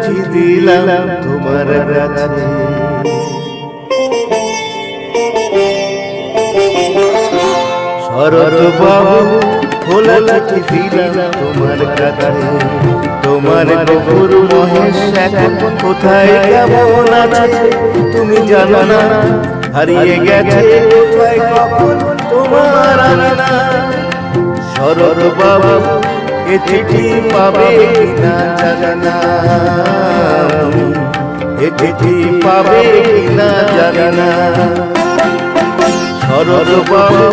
চিঠি দিলাম তোমার কাছে। শরৎ বাবু খোলা চিঠি দিলাম তোমার কাছে। তোমার গফুর মহেশ এখন কোথায় কেমন আছে তুমি জানো না, হারিয়ে গেছে কোথায় কখন তোমার আনা। শরৎ বাবু এ চিঠি পাবে কিনা জানে না, এ চিঠি পাবে কিনা জানে না। শরৎ বাবু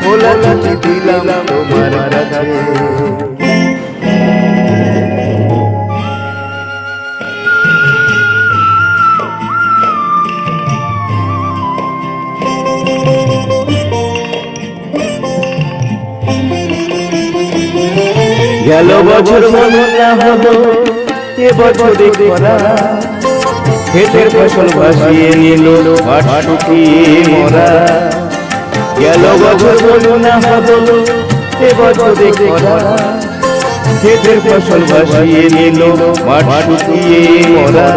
খোলা চিঠি দিলাম তোমার কাছে। গেল বছর মনে না হলো এ বছরে খরা, ক্ষেতের ফসল ভাসিয়ে নিল মাঠ শুকিয়ে মরা। গেল বছর মনে না হলো এ বছরে খরা, ক্ষেতের ফসল ভাসিয়ে নিল মাঠ শুকিয়ে মরা।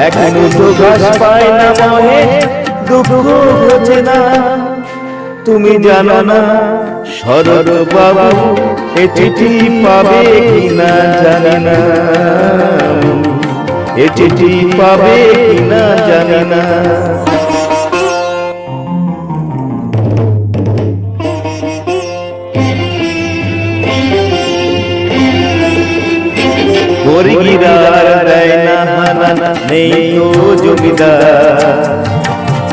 এক মুঠো ঘাস পায় না মহে দুঃখ ঘোচে না, তুমি জানো না শরৎ বাবু এ চিঠি পাবে কিনা জানি না, এ চিঠি পাবে কিনা জানি না। গরিগিরার দেয় না হানা, নেই তো জমিদার,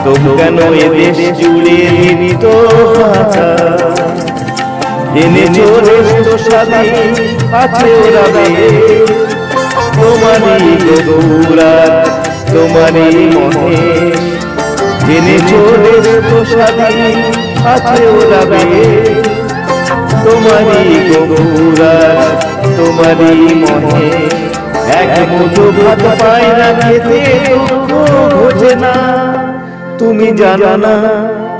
তবু কেন এ দেশ জুড়ে নিত হাতা। জেনেছো রেস্ত স্বাধীন আছে ওরা তোমারই গফুরাত তোমারই মহেশ। জেনেছো রেস্ত স্বাধীন আছে ওরা তোমারই গফুরাত তোমারই মহেশ। এক মুঠো ভাত পায় না খেতে দুঃখ ঘোচে না, তুমি জানো না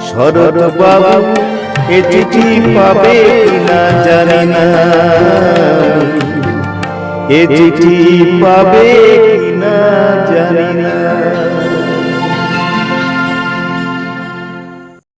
শরৎ বাবু এ চিঠি পাবে কিনা জানি না, এ চিঠি পাবে